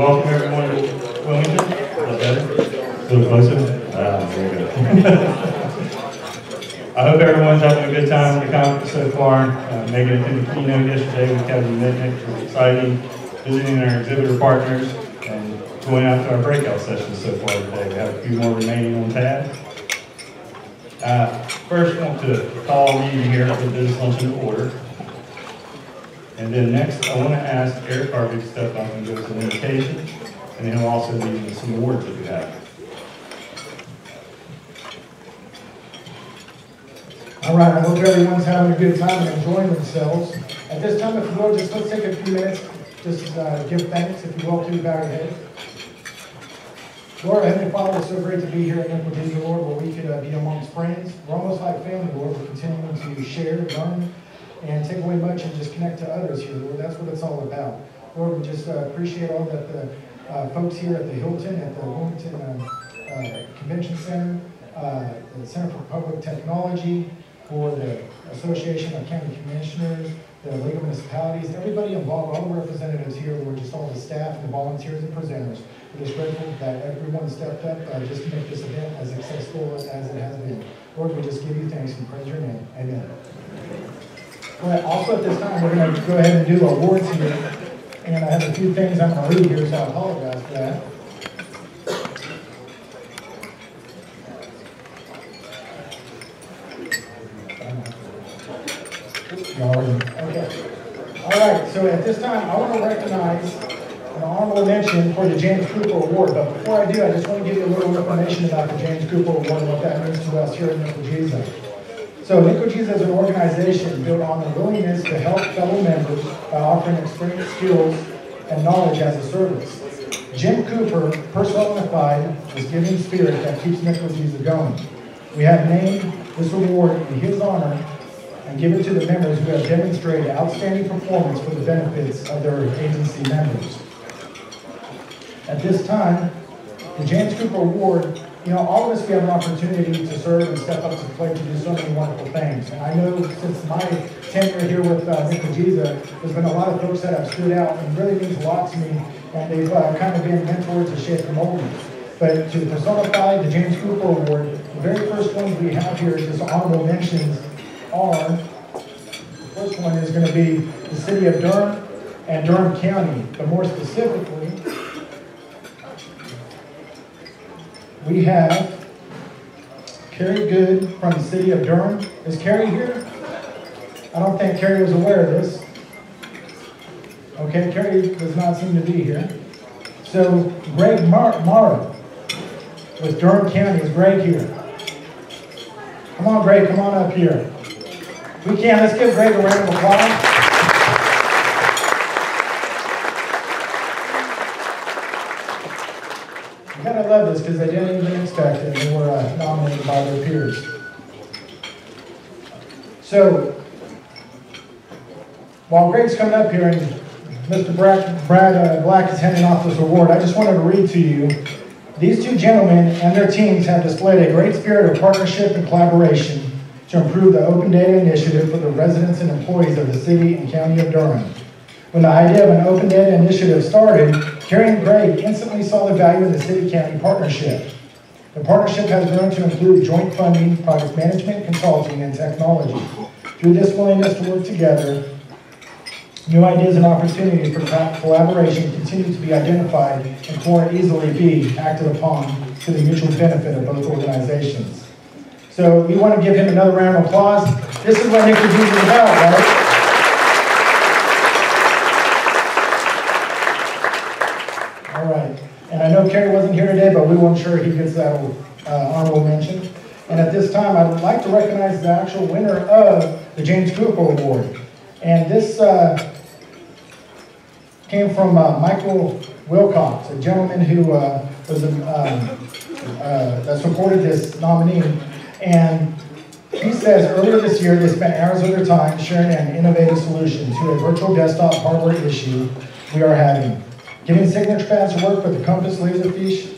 Welcome everyone to Wilmington. A little better? A little closer? Very good. I hope everyone's having a good time at the conference so far. Making it through the keynote yesterday with Kevin Mitnick was exciting. Visiting our exhibitor partners and going out to our breakout sessions so far today. We have a few more remaining on tab. First, I want to call a meeting here for the business luncheon to order. And then next, I want to ask Eric Harvey to step up and give us an invitation, and then he'll also leave us some awards that we have. All right, I hope everyone's having a good time and enjoying themselves. At this time, if you will, just let's take a few minutes, just give thanks, if you will, to bow your head. Lord, Heavenly Father, it's so great to be here at NCLGISA, Lord, where we could be amongst friends. We're almost like family, Lord. We're continuing to share, learn, and take away much and just connect to others here, Lord. That's what it's all about. Lord, we just appreciate all that the folks here at the Hilton, at the Wilmington Convention Center, the Center for Public Technology, for the Association of County Commissioners, the League of Municipalities, everybody involved, all the representatives here, Lord, just all the staff and the volunteers and presenters. We're just grateful that everyone stepped up just to make this event as successful as it has been. Lord, we just give you thanks and praise your name. Amen. Well, also at this time, we're going to go ahead and do awards here. And I have a few things I'm going to read here, so I apologize for that. Okay. All right, so at this time, I want to recognize an honorable mention for the James Cooper Award. But before I do, I just want to give you a little information about the James Cooper Award and what that means to us here at NCLGISA. So NCLGISA is an organization built on the willingness to help fellow members by offering experience, skills, and knowledge as a service. Jim Cooper personified this giving spirit that keeps NCLGISA going. We have named this award in his honor and give it to the members who have demonstrated outstanding performance for the benefits of their agency members. At this time, the James Cooper Award, you know, all of us, we have an opportunity to serve and step up to the plate to do so many wonderful things. And I know since my tenure here with NCLGISA, there's been a lot of folks that have stood out and really means a lot to me, and they've kind of been mentors to shape and mold me. But to personify the James Cooper Award, the very first ones we have here, just honorable mentions, are, the first one is going to be the city of Durham and Durham County. But more specifically, we have Carrie Good from the city of Durham. Is Carrie here? I don't think Carrie was aware of this. Okay, Carrie does not seem to be here. So Greg Morrow with Durham County. Is Greg here? Come on, Greg, come on up here. We can. Let's give Greg a round of applause. You gotta love this because they didn't even expect it. They were nominated by their peers. So, while Greg's coming up here and Mr. Brad Black is handing off this award, I just wanted to read to you. These two gentlemen and their teams have displayed a great spirit of partnership and collaboration to improve the Open Data Initiative for the residents and employees of the city and county of Durham. When the idea of an Open Data Initiative started, Carrie and Greg instantly saw the value in the city-county partnership. The partnership has grown to include joint funding, project management, consulting, and technology. Through this willingness to work together, new ideas and opportunities for collaboration continue to be identified and can more easily be acted upon to the mutual benefit of both organizations. So we want to give him another round of applause. This is what NCLGISA is about, right? All right. And I know Kerry wasn't here today, but we will ensure he gets that honorable mention. And at this time, I would like to recognize the actual winner of the James Cooper Award. And this came from Michael Wilcox, a gentleman who that supported this nominee. And he says, earlier this year, they spent hours of their time sharing an innovative solution to a virtual desktop hardware issue we are having. Getting signature pads to work with the Compass Laserfish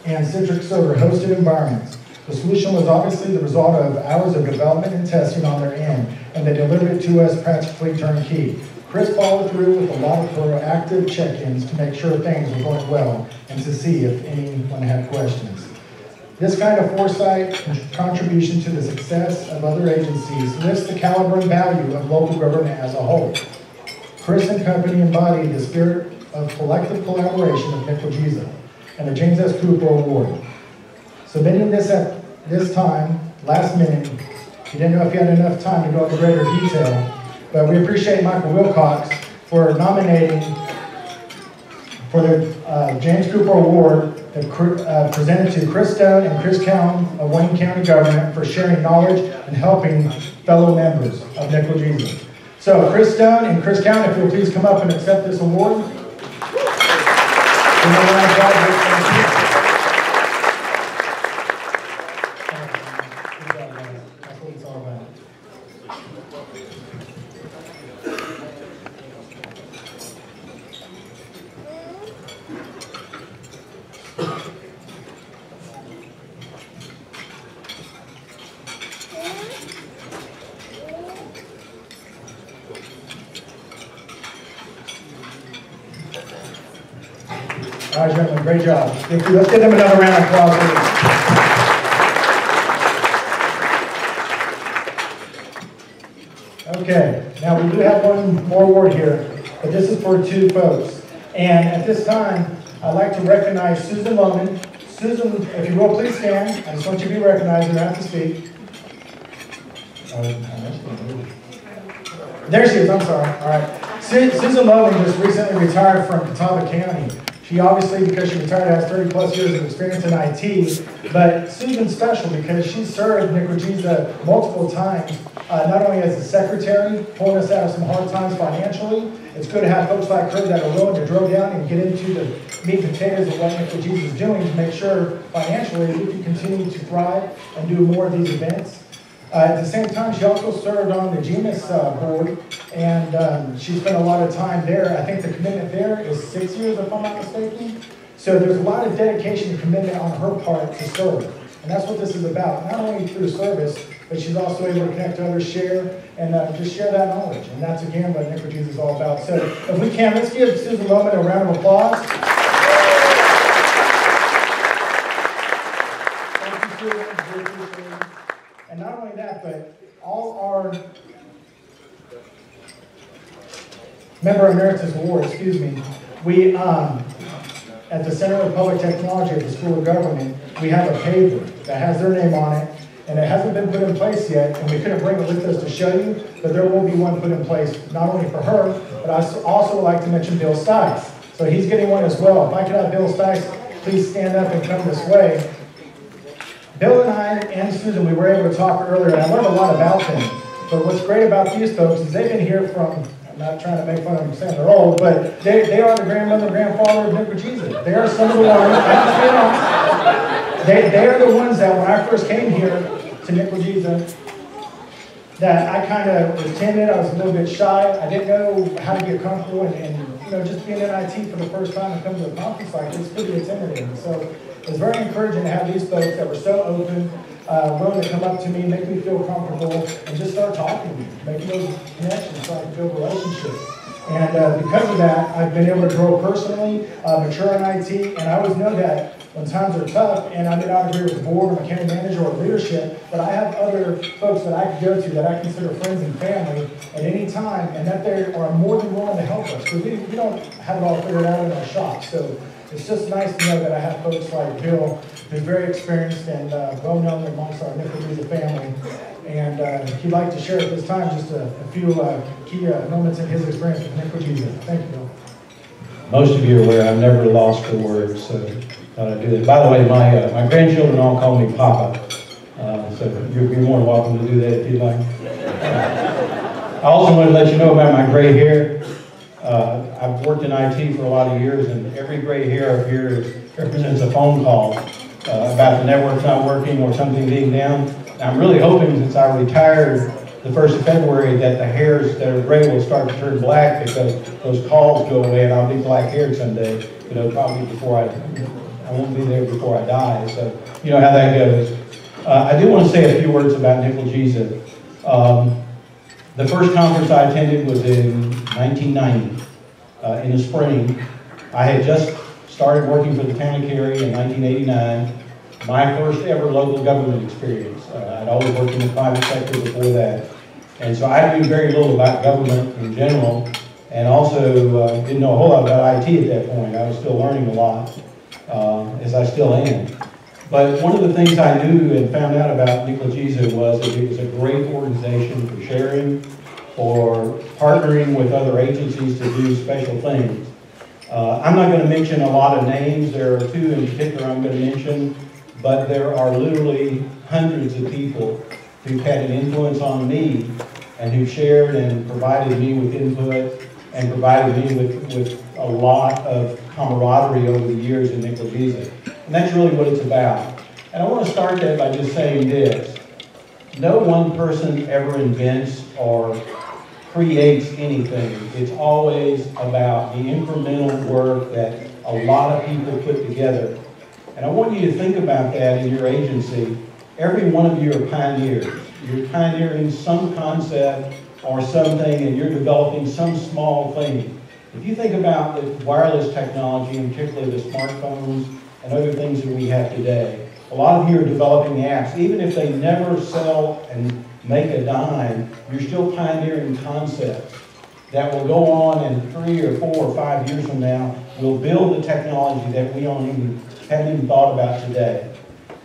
and Citrix Server hosted environments. The solution was obviously the result of hours of development and testing on their end, and they delivered it to us practically turnkey. Chris followed through with a lot of proactive check-ins to make sure things were going well and to see if anyone had questions. This kind of foresight and contribution to the success of other agencies lifts the caliber and value of local government as a whole. Chris and company embody the spirit of collective collaboration of NCLGISA and the James S. Cooper Award. Submitting this at this time, last minute, he didn't know if he had enough time to go into greater detail, but we appreciate Michael Wilcox for nominating for the James Cooper Award presented to Chris Stone and Chris Cowan of Wayne County Government for sharing knowledge and helping fellow members of NCLGISA. So Chris Stone and Chris Cowan, if you'll please come up and accept this award. All right, gentlemen, great job. Thank you. Let's give them another round of applause. Okay, now we do have one more award here, but this is for two folks. And at this time, I'd like to recognize Susan Lohman. Susan, if you will, please stand. I just want you to be recognized. You don't have to speak. There she is, I'm sorry. All right. Susan Lohman just recently retired from Catawba County. She obviously, because she retired, has 30 plus years of experience in IT, but Susan's special because she served NCLGISA multiple times, not only as a secretary, pulling us out of some hard times financially. It's good to have folks like her that are willing to drill down and get into the meat and potatoes of what NCLGISA is doing to make sure financially we can continue to thrive and do more of these events. At the same time, she also served on the GMIS board, and she spent a lot of time there. I think the commitment there is 6 years, if I'm not mistaken. So there's a lot of dedication and commitment on her part to serve. And that's what this is about, not only through service, but she's also able to connect to others, share, and just share that knowledge. And that's, again, what NCLGISA is all about. So if we can, let's give Susan Lohman a round of applause. Thank you, Susan. Very appreciated. And not only that, but all our Member Emeritus Award, we, at the Center of Public Technology at the School of Government, we have a paper that has their name on it, and it hasn't been put in place yet, and we couldn't bring it with us to show you, but there will be one put in place, not only for her, but I also would like to mention Bill Stice. So he's getting one as well. If I could have Bill Stice please stand up and come this way. Bill and I and Susan, we were able to talk earlier, and I learned a lot about them. But what's great about these folks is they've been here from, I'm not trying to make fun of them saying they're old, but they are the grandmother and grandfather of NCLGISA. They are some of the ones, they are the ones that when I first came here to NCLGISA, that I kind of was timid, I was a little bit shy, I didn't know how to get comfortable, and you know, just being in IT for the first time and coming to a conference like this could be intimidating. So it's very encouraging to have these folks that were so open, willing to come up to me, make me feel comfortable, and just start talking to me, making those connections so I can build relationships. And because of that, I've been able to grow personally, mature in IT, and I always know that when times are tough and I may not agree with the board or the county manager or leadership, but I have other folks that I can go to that I consider friends and family at any time, and that they are more than willing to help us, because we don't have it all figured out in our shop. So it's just nice to know that I have folks like Bill, who's very experienced and well-known amongst our NCLGISA family. And he'd like to share at this time just a few key moments in his experience with NCLGISA. Thank you, Bill. Most of you are aware I've never lost for words, so thought I'd do that. By the way, my grandchildren all call me Papa, so you're more than welcome to do that if you'd like. I also want to let you know about my gray hair. I've worked in IT for a lot of years, and every gray hair up here represents a phone call about the network's not working or something being down. I'm really hoping, since I retired the 1st of February, that the hairs that are gray will start to turn black, because those calls go away and I'll be black-haired someday, you know, probably before I won't be there before I die, so you know how that goes. I do want to say a few words about NCLGISA. The first conference I attended was in 1990, in the spring. I had just started working for the town of Cary in 1989, my first ever local government experience. I'd always worked in the private sector before that. And so I knew very little about government in general, and also didn't know a whole lot about IT at that point. I was still learning a lot, as I still am. But one of the things I knew and found out about NCLGISA was that it was a great organization for sharing, for partnering with other agencies to do special things. I'm not going to mention a lot of names. There are two in particular I'm going to mention, but there are literally hundreds of people who've had an influence on me and who shared and provided me with input and provided me with a lot of camaraderie over the years in NCLGISA. And that's really what it's about. And I want to start that by just saying this. No one person ever invents or creates anything. It's always about the incremental work that a lot of people put together. And I want you to think about that in your agency. Every one of you are pioneers. You're pioneering some concept or something, and you're developing some small thing. If you think about the wireless technology, and particularly the smartphones and other things that we have today, a lot of you are developing apps. Even if they never sell and make a dime, you're still pioneering concepts that will go on, and 3 or 4 or 5 years from now will build the technology that we haven't even thought about today.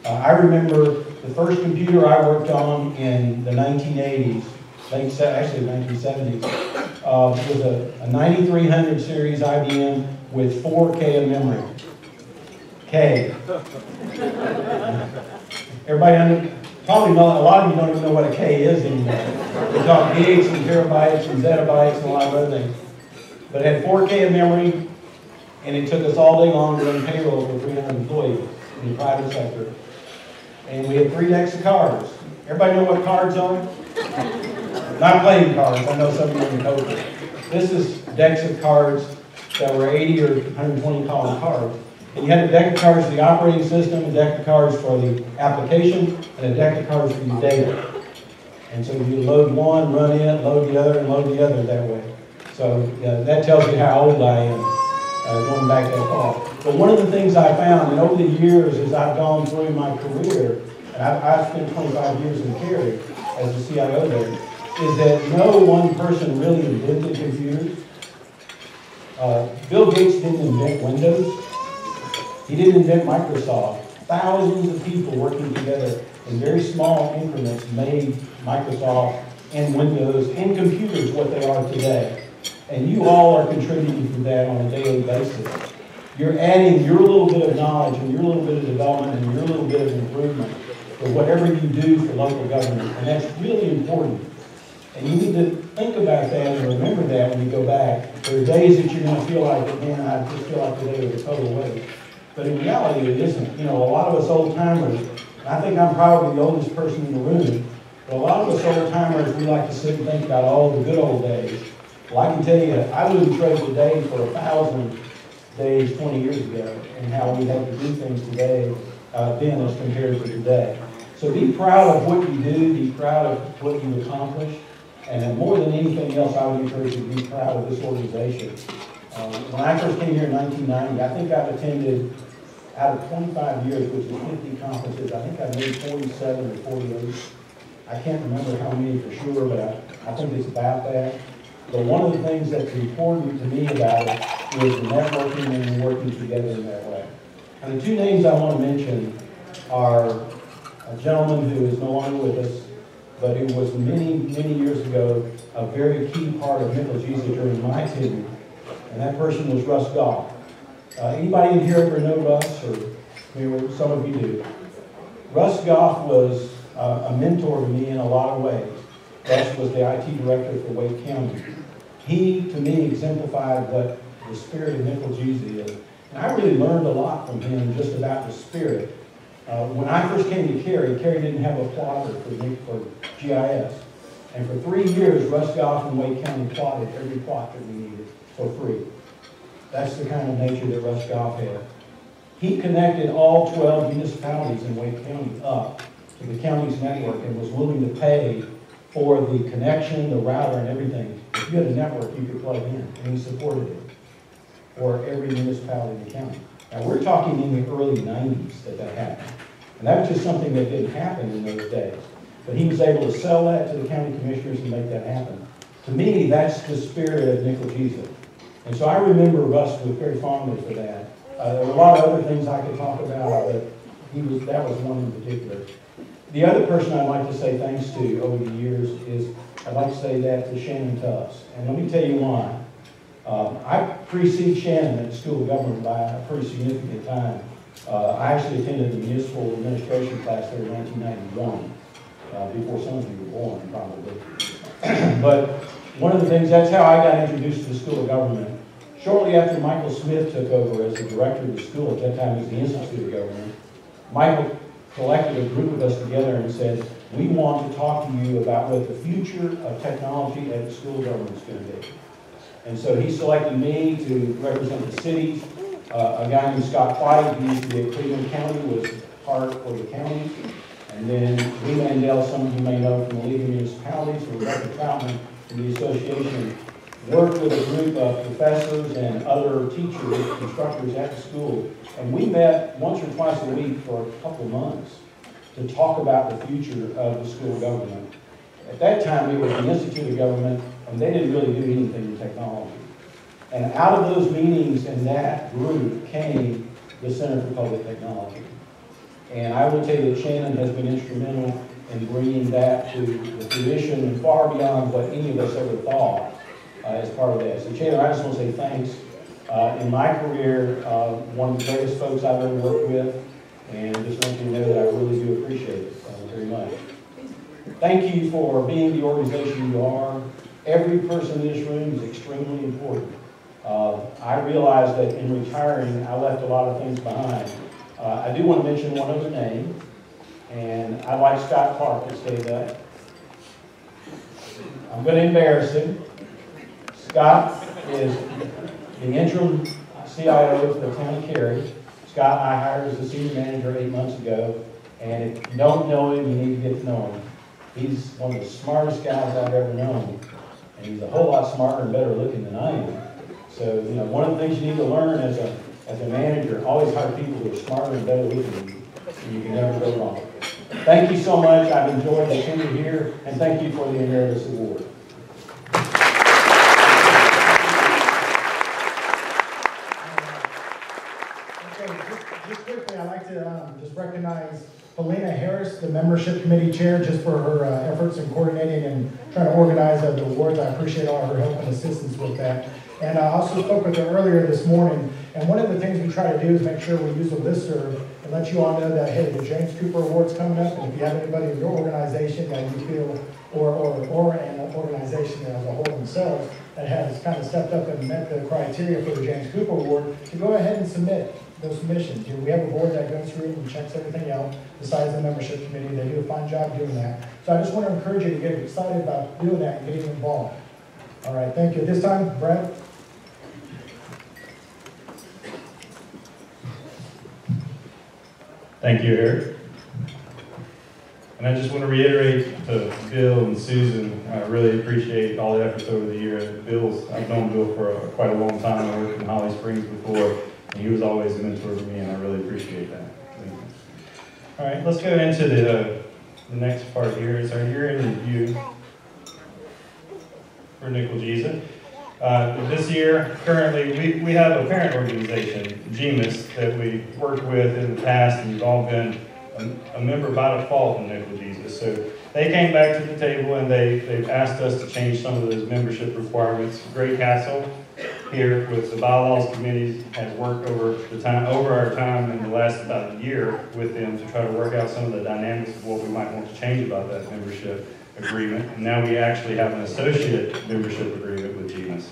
I remember the first computer I worked on in the 1980s, actually 1970s, was a 9300 series IBM with 4K of memory. K. Everybody probably know, a lot of you don't even know what a K is anymore. We talk gigs and terabytes and zettabytes and a lot of other things. But it had 4K of memory, and it took us all day long to run payroll for 300 employees in the private sector. And we had 3 decks of cards. Everybody know what cards are? Not playing cards. I know some of you in the poker. This is decks of cards that were 80 or 120 column cards. And you had a deck of cards for the operating system, a deck of cards for the application, and a deck of cards for your data. And so you load one, run it, load the other, and load the other that way. So that tells you how old I am, going back that far. But one of the things I found, and over the years as I've gone through my career, and I've spent 25 years in Cary as a CIO there, is that no one person really invented computers. Bill Gates didn't invent Windows. He didn't invent Microsoft. Thousands of people working together in very small increments made Microsoft and Windows and computers what they are today. And you all are contributing to that on a daily basis. You're adding your little bit of knowledge and your little bit of development and your little bit of improvement for whatever you do for local government. And that's really important. And you need to think about that and remember that when you go back. There are days that you're going to feel like, man, I just feel like today was a total waste. But in reality, it isn't. You know, a lot of us old-timers, and I think I'm probably the oldest person in the room, but a lot of us old-timers, we like to sit and think about all the good old days. Well, I can tell you, I wouldn't trade the day for 1,000 days 20 years ago, and how we have to do things today, then as compared to today. So be proud of what you do, be proud of what you accomplish, and more than anything else, I would encourage you to be proud of this organization. When I first came here in 1990, I think I've attended, out of 25 years, which is 50 conferences, I think I've made 47 or 48. I can't remember how many for sure, but I think it's about that. But one of the things that's important to me about it is the networking and working together in that way. And the 2 names I want to mention are a gentleman who is no longer with us, but who was many, many years ago a very key part of NCLGISA during my tenure. And that person was Russ Goff. Anybody in here ever know Russ? Or maybe some of you do. Russ Goff was a mentor to me in a lot of ways. Russ was the IT director for Wake County. He, to me, exemplified what the spirit of NCLGISA is. And I really learned a lot from him just about the spirit. When I first came to Cary didn't have a plotter for GIS. And for 3 years, Russ Goff and Wake County plotted every plot that we needed for free. That's the kind of nature that Russ Goff had. He connected all 12 municipalities in Wake County up to the county's network and was willing to pay for the connection, the router, and everything. If you had a network, you could plug in, and he supported it for every municipality in the county. Now, we're talking in the early 90s that happened. And that was just something that didn't happen in those days. But he was able to sell that to the county commissioners and make that happen. To me, that's the spirit of NCLGISA. And so I remember Russ was very fondly for that. There were a lot of other things I could talk about, but that was one in particular. The other person I'd like to say thanks to over the years is, I'd like to say that to Shannon Tufts. And let me tell you why. I preceded Shannon at the School of Government by a pretty significant time. I actually attended the municipal administration class there in 1991, before some of you were born, probably. But one of the things, that's how I got introduced to the School of Government. Shortly after Michael Smith took over as the director of the school, at that time it was the Institute of Government, Michael collected a group of us together and said, we want to talk to you about what the future of technology at the School of Government is going to be. And so he selected me to represent the cities. A guy named Scott White, who used to be at Cleveland County, was part for the county. And then Lee Mandel, some of you may know from the League of Municipalities, or Rebecca Troutman from the association, worked with a group of professors and other teachers, instructors at the school. And we met once or twice a week for a couple of months to talk about the future of the School of Government. At that time, it was the Institute of Government, and they didn't really do anything in technology. And out of those meetings and that group came the Center for Public Technology. And I will tell you that Shannon has been instrumental in bringing that to the fruition and far beyond what any of us ever thought as part of that. So Shannon, I just want to say thanks. In my career, one of the greatest folks I've ever worked with, and just want you to know that I really do appreciate it very much. Thank you for being the organization you are. Every person in this room is extremely important. I realized that in retiring, I left a lot of things behind. I do want to mention one other name, and I'd like Scott Clark to say that. I'm going to embarrass him. Scott is the interim CIO for the town of Cary. Scott I hired as the senior manager 8 months ago, and if you don't know him, you need to get to know him. He's one of the smartest guys I've ever known, and he's a whole lot smarter and better looking than I am. So, you know, one of the things you need to learn as a manager, always hire people who are smarter and better looking than you, and you can never go wrong. Thank you so much. I've enjoyed the tenure here, and thank you for the Emeritus Award. Just quickly, I'd like to just recognize Helena Harris, the membership committee chair, just for her efforts in coordinating and trying to organize the awards. I appreciate all of her help and assistance with that. And I also spoke with her earlier this morning, and one of the things we try to do is make sure we use a listserv and let you all know that, hey, the James Cooper Award's coming up, and if you have anybody in your organization that you feel, or an organization as a whole themselves, that has kind of stepped up and met the criteria for the James Cooper Award, to go ahead and submit those submissions. You know, we have a board that goes through and checks everything out, besides the membership committee. They do a fine job doing that. So I just want to encourage you to get excited about doing that and getting involved. All right, thank you. At this time, Brad. Thank you, Eric. And I just want to reiterate to Bill and Susan, I really appreciate all the efforts over the years. I've known Bill for quite a long time. I worked in Holly Springs before, and he was always a mentor for me, and I really appreciate that. Thank you. All right, let's go into the next part here. Is our year-end review for NCLGISA. This year, currently, we have a parent organization, GMIS, that we worked with in the past, and you've all been a member by default in NCLGISA. So they came back to the table and they've asked us to change some of those membership requirements. Greg Castle here with the bylaws committees has worked over our time in the last about a year with them to try to work out some of the dynamics of what we might want to change about that membership agreement. And now we actually have an associate membership agreement with GMIS.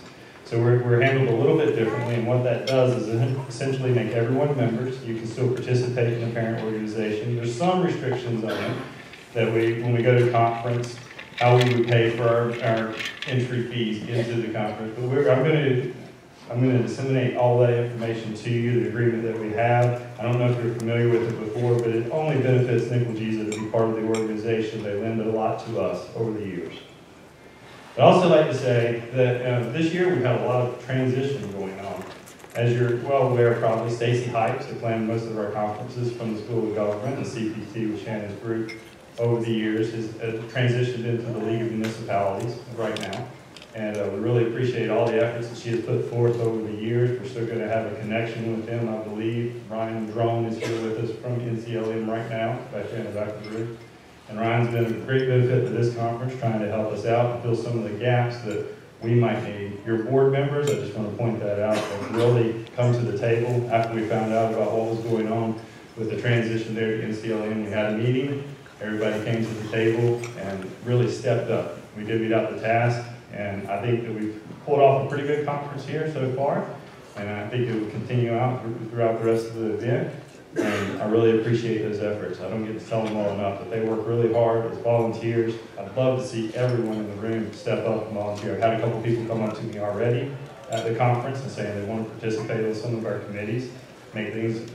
So we're handled a little bit differently, and what that does is essentially make everyone members. You can still participate in the parent organization. There's some restrictions on it that when we go to conference, how we would pay for our entry fees into the conference. But I'm going to I'm going to disseminate all that information to you, the agreement that we have. I don't know if you're familiar with it before, but it only benefits NCLGISA to be part of the organization. They lend a lot to us over the years. I'd also like to say that this year we've had a lot of transition going on. As you're well aware, probably Stacy Hikes, who planned most of our conferences from the School of Government and CPT with Shannon's group over the years, has transitioned into the League of Municipalities right now. And we really appreciate all the efforts that she has put forth over the years. We're still going to have a connection with them, I believe. Ryan Drone is here with us from NCLM right now, back there in the back of the room. And Ryan's been a great benefit to this conference, trying to help us out and fill some of the gaps that we might need. Your board members, I just want to point that out, have really come to the table after we found out about what was going on with the transition there to NCLM. We had a meeting, everybody came to the table and really stepped up. We divvied out the task. And I think that we've pulled off a pretty good conference here so far, and I think it will continue out throughout the rest of the event. And I really appreciate those efforts. I don't get to tell them all enough, but they work really hard as volunteers. I'd love to see everyone in the room step up and volunteer. I've had a couple people come up to me already at the conference and saying they want to participate in some of our committees, make things,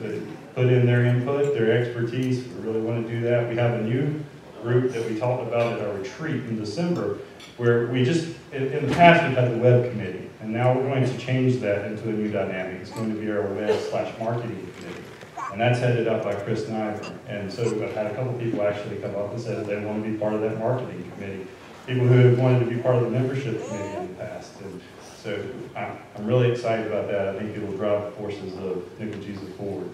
put in their input, their expertise. We really want to do that. We have a new group that we talked about at our retreat in December, where we just, in the past we've had the web committee, and now we're going to change that into a new dynamic. It's going to be our web/marketing committee, and that's headed up by Chris Niver. And so I've had a couple people actually come up and say that they want to be part of that marketing committee, people who have wanted to be part of the membership committee in the past. And so I'm really excited about that. I think it will drive the forces of NCLGISA forward.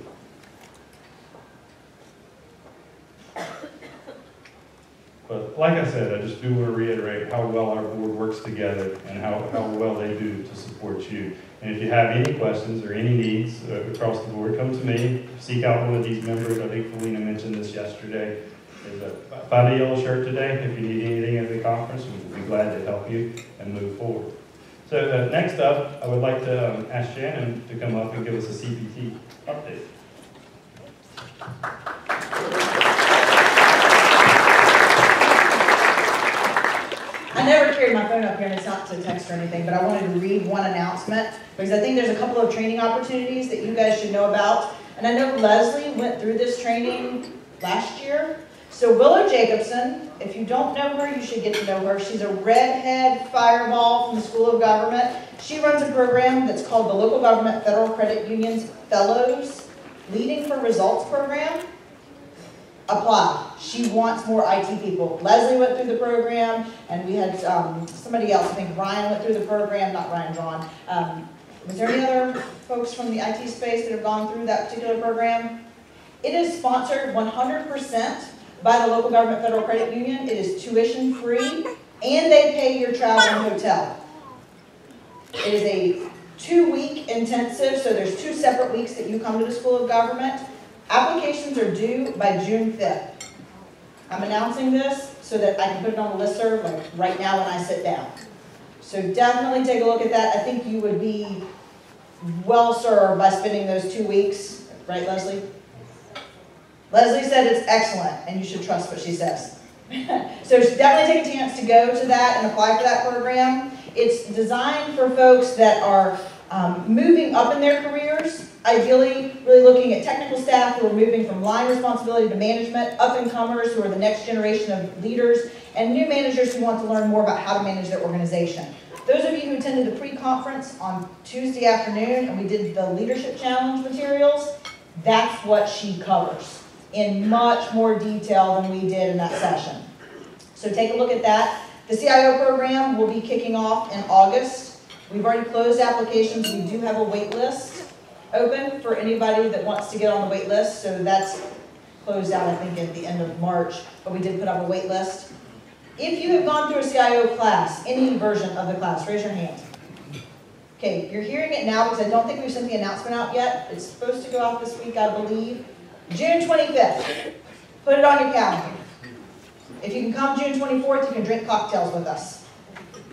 But like I said, I just do want to reiterate how well our board works together and how well they do to support you. And if you have any questions or any needs across the board, come to me, seek out one of these members. I think Felina mentioned this yesterday. Find a yellow shirt today if you need anything at the conference. We'll be glad to help you and move forward. So next up, I would like to ask Shannon to come up and give us a CPT update. I never carry my phone up here, and it's not to text or anything, but I wanted to read one announcement because I think there's a couple of training opportunities that you guys should know about. And I know Leslie went through this training last year. So Willow Jacobson, if you don't know her, you should get to know her. She's a redhead fireball from the School of Government. She runs a program that's called the Local Government Federal Credit Union's Fellows Leading for Results program. Apply. She wants more IT people. Leslie went through the program, and we had somebody else. I think Ryan went through the program, not Ryan John. Was there any other folks from the IT space that have gone through that particular program? It is sponsored 100% by the Local Government Federal Credit Union. It is tuition free, and they pay your travel and hotel. It is a 2-week intensive, so there's 2 separate weeks that you come to the School of Government. Applications are due by June 5th. I'm announcing this so that I can put it on the listserv like right now when I sit down. So definitely take a look at that. I think you would be well served by spending those 2 weeks. Right, Leslie? Leslie said it's excellent, and you should trust what she says. So definitely take a chance to go to that and apply for that program. It's designed for folks that are moving up in their careers, ideally really looking at technical staff who are moving from line responsibility to management, up-and-comers who are the next generation of leaders, and new managers who want to learn more about how to manage their organization. Those of you who attended the pre-conference on Tuesday afternoon and we did the Leadership Challenge materials, that's what she covers in much more detail than we did in that session. So take a look at that. The CIO program will be kicking off in August. We've already closed applications. We do have a wait list open for anybody that wants to get on the wait list. So that's closed out, I think, at the end of March, but we did put up a wait list. If you have gone through a CIO class, any version of the class, raise your hand. Okay, you're hearing it now because I don't think we've sent the announcement out yet. It's supposed to go out this week, I believe. June 25th. Put it on your calendar. If you can come June 24th, you can drink cocktails with us.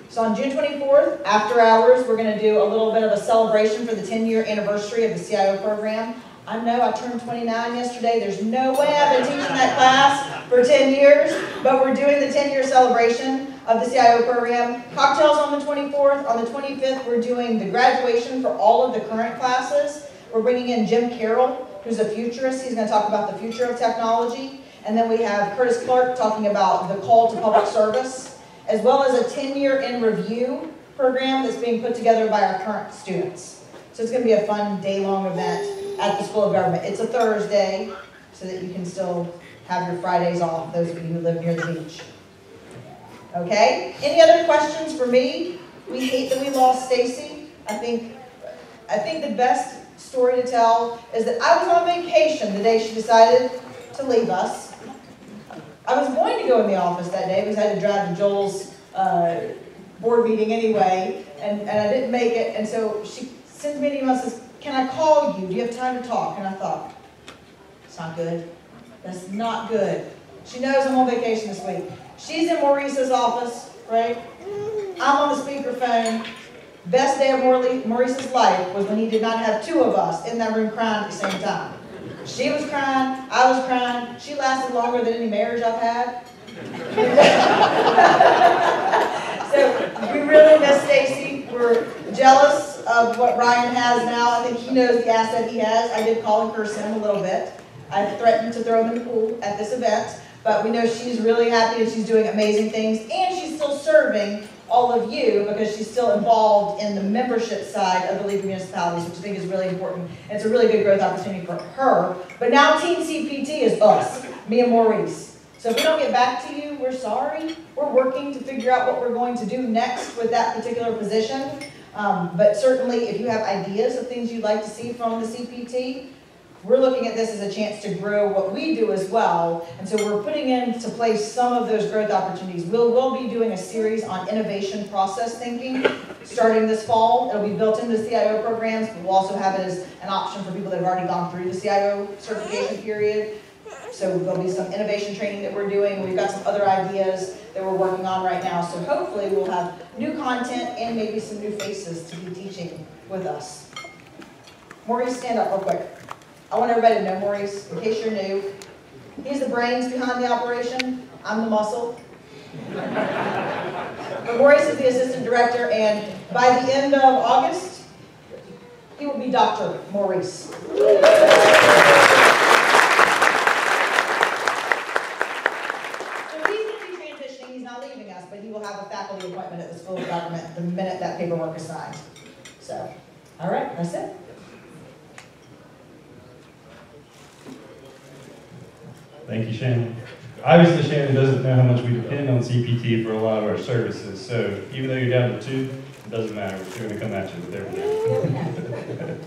So on June 24th, after hours, we're going to do a little bit of a celebration for the 10-year anniversary of the CIO program. I know I turned 29 yesterday. There's no way I've been teaching that class for 10 years, but we're doing the 10-year celebration. of the CIO program. Cocktails on the 24th. On the 25th, we're doing the graduation for all of the current classes. We're bringing in Jim Carroll, who's a futurist. He's going to talk about the future of technology. And then we have Curtis Clark talking about the call to public service, as well as a 10-year in review program that's being put together by our current students. So it's going to be a fun day-long event at the School of Government. It's a Thursday, so that you can still have your Fridays off, those of you who live near the beach. Okay? Any other questions for me? We hate that we lost Stacy. I think the best story to tell is that I was on vacation the day she decided to leave us. I was going to go in the office that day because I had to drive to Joel's board meeting anyway, and I didn't make it, and so she sends me an email and says, "Can I call you? Do you have time to talk?" And I thought, it's not good. That's not good. She knows I'm on vacation this week. She's in Maurice's office, right? I'm on the speakerphone. Best day of Maurice's life was when he did not have two of us in that room crying at the same time. She was crying, I was crying. She lasted longer than any marriage I've had. So we really miss Stacy. We're jealous of what Ryan has now. I think he knows the asset he has. I did call and curse him a little bit. I threatened to throw him in the pool at this event, but we know she's really happy and she's doing amazing things, and she's still serving all of you because she's still involved in the membership side of the League of Municipalities, which I think is really important. And it's a really good growth opportunity for her. But now Team CPT is us, me and Maurice. So if we don't get back to you, we're sorry. We're working to figure out what we're going to do next with that particular position. But certainly if you have ideas of things you'd like to see from the CPT, we're looking at this as a chance to grow what we do as well. And so we're putting into place some of those growth opportunities. We'll be doing a series on innovation process thinking starting this fall. It'll be built into the CIO programs, but we'll also have it as an option for people that have already gone through the CIO certification period. So there'll be some innovation training that we're doing. We've got some other ideas that we're working on right now. So hopefully we'll have new content and maybe some new faces to be teaching with us. Maurice, stand up real quick. I want everybody to know Maurice, in case you're new. He's the brains behind the operation. I'm the muscle. But Maurice is the assistant director, and by the end of August, he will be Dr. Maurice. So he's going to be transitioning. He's not leaving us, but he will have a faculty appointment at the School of Government the minute that paperwork is signed. So, all right, that's it. Thank you, Shannon. Obviously, Shannon doesn't know how much we depend on CPT for a lot of our services, so even though you're down to 2, it doesn't matter. We're still going to come at you with everything.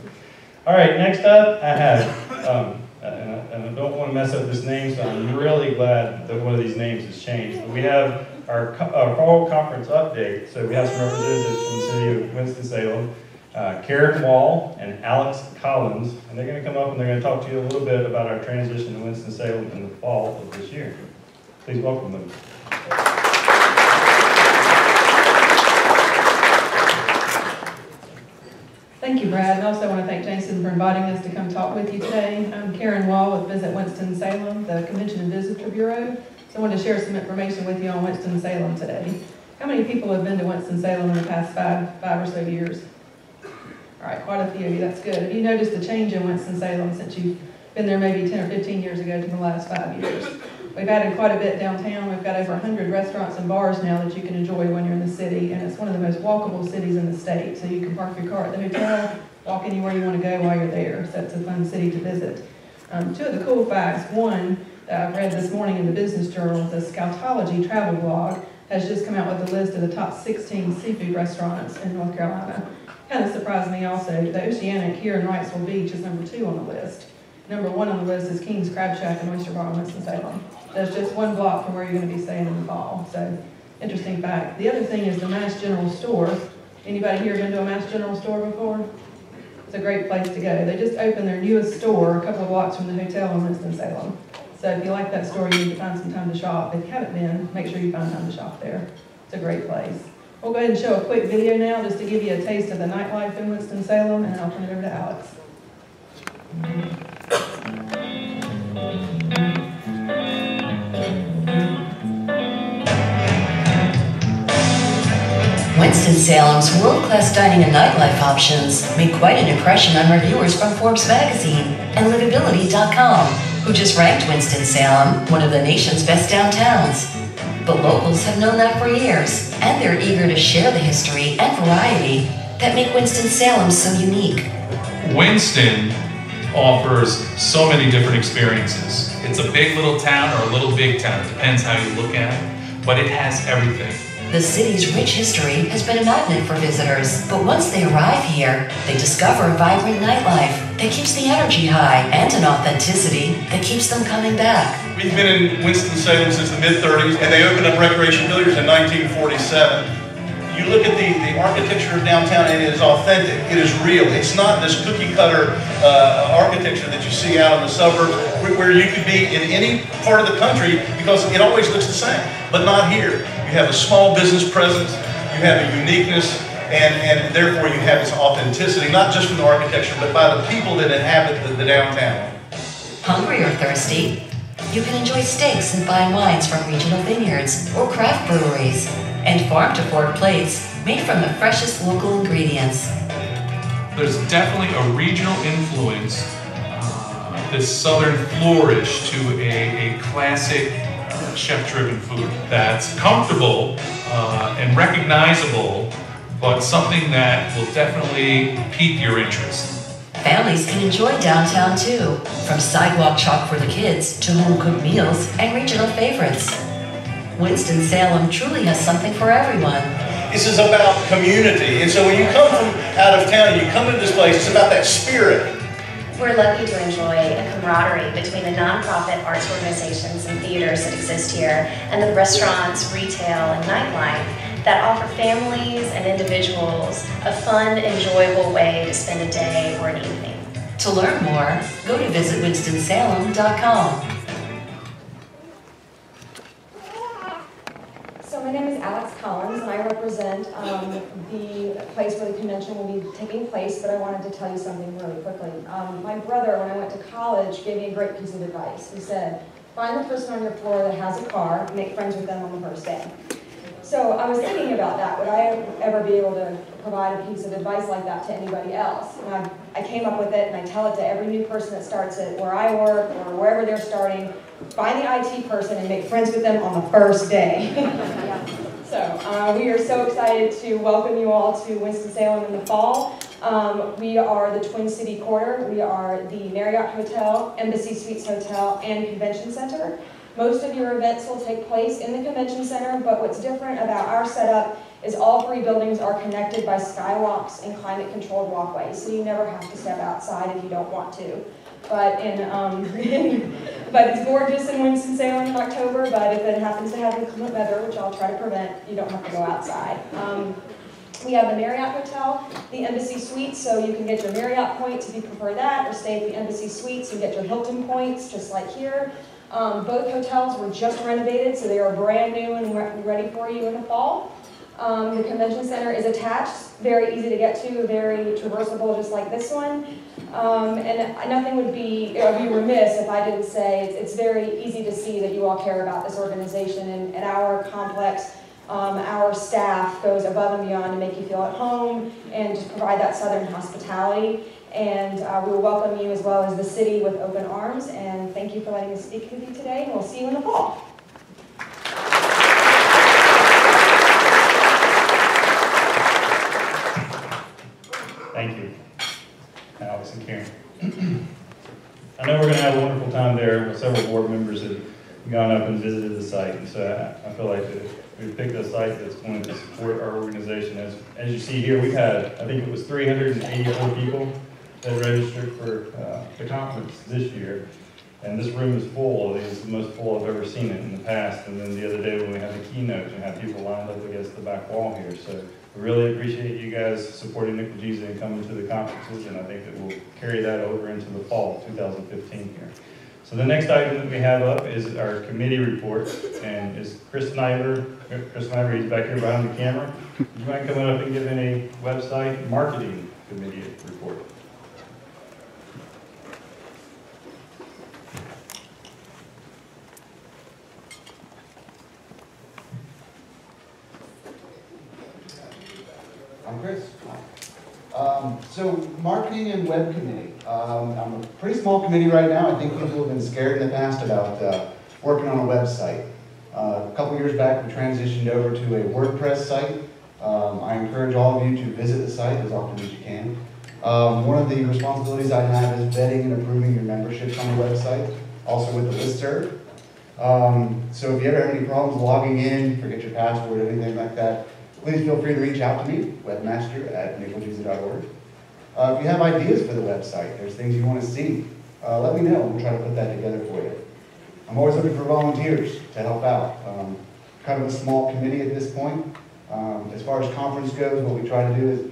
All right, next up, I have, and I don't want to mess up this name, so I'm really glad that one of these names has changed. But we have our fall conference update, so we have some representatives from the city of Winston-Salem, Karen Wall and Alex Collins, and they're going to come up and they're going to talk to you a little bit about our transition to Winston-Salem in the fall of this year. Please welcome them. Thank you, Brad. I also want to thank Jason for inviting us to come talk with you today. I'm Karen Wall with Visit Winston-Salem, the Convention and Visitor Bureau. So I wanted to share some information with you on Winston-Salem today. How many people have been to Winston-Salem in the past five or so years? All right, quite a few of you, that's good. Have you noticed a change in Winston-Salem since you've been there maybe 10 or 15 years ago to the last 5 years? We've added quite a bit downtown. We've got over 100 restaurants and bars now that you can enjoy when you're in the city, and it's one of the most walkable cities in the state. So you can park your car at the hotel, walk anywhere you want to go while you're there. So it's a fun city to visit. Two of the cool facts. One, that I read this morning in the Business Journal, the Scoutology travel blog has just come out with a list of the top 16 seafood restaurants in North Carolina. Kind of surprised me also. The Oceanic here in Wrightsville Beach is number 2 on the list. Number 1 on the list is King's Crab Shack and Oyster Bar in Winston-Salem. That's just 1 block from where you're going to be staying in the fall. So, interesting fact. The other thing is the Mass General Store. Anybody here been to a Mass General Store before? It's a great place to go. They just opened their newest store a couple of blocks from the hotel in Winston-Salem. So if you like that store, you need to find some time to shop. If you haven't been, make sure you find time to shop there. It's a great place. We'll go ahead and show a quick video now just to give you a taste of the nightlife in Winston-Salem, and I'll turn it over to Alex. Winston-Salem's world-class dining and nightlife options made quite an impression on reviewers from Forbes magazine and Livability.com, who just ranked Winston-Salem one of the nation's best downtowns. But locals have known that for years, and they're eager to share the history and variety that make Winston-Salem so unique. Winston offers so many different experiences. It's a big little town or a little big town, depends how you look at it, but it has everything. The city's rich history has been a magnet for visitors, but once they arrive here, they discover a vibrant nightlife that keeps the energy high and an authenticity that keeps them coming back. We've been in Winston-Salem since the mid-30s, and they opened up Recreation Billiards in 1947. You look at the architecture of downtown, and it is authentic. It is real. It's not this cookie-cutter architecture that you see out in the suburbs, where you could be in any part of the country because it always looks the same, but not here. You have a small business presence, you have a uniqueness, and therefore you have this authenticity, not just from the architecture, but by the people that inhabit the downtown. Hungry or thirsty? You can enjoy steaks and fine wines from regional vineyards or craft breweries, and farm-to-fork plates made from the freshest local ingredients. There's definitely a regional influence, this southern flourish to a classic chef-driven food that's comfortable and recognizable, but something that will definitely pique your interest. Families can enjoy downtown too, from sidewalk chalk for the kids to home-cooked meals and regional favorites. Winston-Salem truly has something for everyone. This is about community, and so when you come from out of town, you come into this place, it's about that spirit. We're lucky to enjoy a camaraderie between the nonprofit arts organizations and theaters that exist here and the restaurants, retail, and nightlife that offer families and individuals a fun, enjoyable way to spend a day or an evening. To learn more, go to visitwinstonsalem.com. So my name is Alex Collins, and I represent the place where the convention will be taking place, but I wanted to tell you something really quickly. My brother, when I went to college, gave me a great piece of advice. He said, find the person on your floor that has a car, and make friends with them on the first day. So I was thinking about that. Would I ever be able to provide a piece of advice like that to anybody else? And I came up with it, and I tell it to every new person that starts at where I work or wherever they're starting. Find the IT person and make friends with them on the first day. So we are so excited to welcome you all to Winston-Salem in the fall. We are the Twin City Quarter. We are the Marriott Hotel, Embassy Suites Hotel, and Convention Center. Most of your events will take place in the Convention Center, but what's different about our setup is all three buildings are connected by skywalks and climate-controlled walkways, so you never have to step outside if you don't want to. But but it's gorgeous in Winston-Salem in October, but if it happens to have inclement weather, which I'll try to prevent, you don't have to go outside. We have the Marriott Hotel, the Embassy Suites, so you can get your Marriott points if you prefer that, or stay at the Embassy Suites and get your Hilton points, just like here. Both hotels were just renovated, so they are brand new and ready for you in the fall. The Convention Center is attached, very easy to get to, very traversable, just like this one. And nothing would be, it would be remiss if I didn't say it's very easy to see that you all care about this organization and our complex. Our staff goes above and beyond to make you feel at home and to provide that Southern hospitality. And we will welcome you as well as the city with open arms. And thank you for letting us speak with you today. And we'll see you in the fall. Thank you, Alex and Karen. I know we're going to have a wonderful time there with several board members that have gone up and visited the site. And so I feel like we've picked a site that's going to support our organization. As you see here, we've had, I think it was 384 people that registered for the conference this year. And this room is full. It's the most full I've ever seen it in the past. And then the other day when we had the keynote, we had people lined up against the back wall here. So we really appreciate you guys supporting NCLGISA and coming to the conferences. And I think that we'll carry that over into the fall of 2015 here. So the next item that we have up is our committee report. And is Chris Snyder, he's back here behind the camera. Do you mind coming up and giving a website marketing committee report? I'm Chris. So marketing and web committee. I'm a pretty small committee right now. I think people have been scared in the past about working on a website. A couple years back, we transitioned over to a WordPress site. I encourage all of you to visit the site as often as you can. One of the responsibilities I have is vetting and approving your memberships on the website, also with the listserv. So if you ever have any problems logging in, forget your password, anything like that, please feel free to reach out to me, webmaster@NCLGISA.org. If you have ideas for the website, there's things you want to see, let me know. We'll try to put that together for you. I'm always looking for volunteers to help out. Kind of a small committee at this point. As far as conference goes, what we try to do is,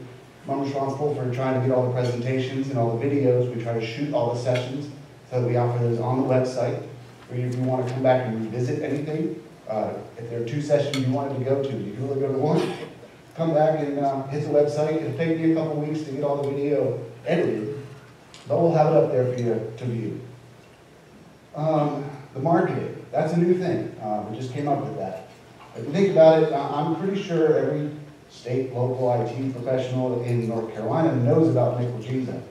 I'm responsible for trying to get all the presentations and all the videos. We try to shoot all the sessions so that we offer those on the website. Or if you want to come back and revisit anything, if there are 2 sessions you wanted to go to, you can only go to 1. Come back and hit the website. It'll take me a couple weeks to get all the video edited, but we'll have it up there for you to view. The marketing, that's a new thing. We just came up with that. If you think about it, I'm pretty sure every state, local IT professional in North Carolina knows about NCLGISA.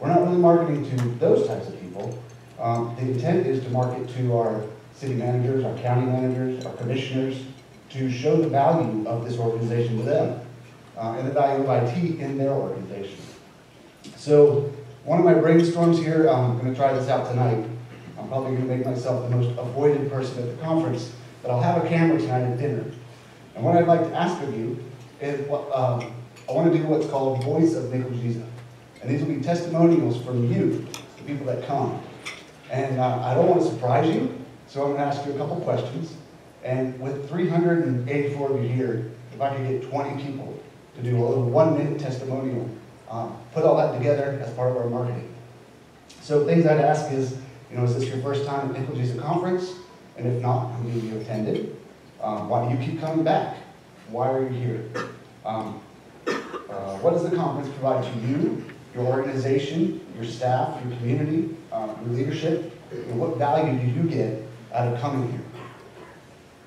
We're not really marketing to those types of people. The intent is to market to our city managers, our county managers, our commissioners, to show the value of this organization to them and the value of IT in their organization. So one of my brainstorms here, I'm going to try this out tonight. I'm probably going to make myself the most avoided person at the conference, but I'll have a camera tonight at dinner. And what I'd like to ask of you is, I want to do what's called Voice of NCLGISA. And these will be testimonials from you, the people that come. And I don't want to surprise you, so I'm going to ask you a couple questions. And with 384 of you here, if I could get 20 people to do a little 1-minute testimonial, put all that together as part of our marketing. So things I'd ask is, is this your first time at NCLGISA conference? And if not, how many of you attended? Why do you keep coming back? Why are you here? What does the conference provide to you, your organization, your staff, your community, your leadership? And what value do you get out of coming here?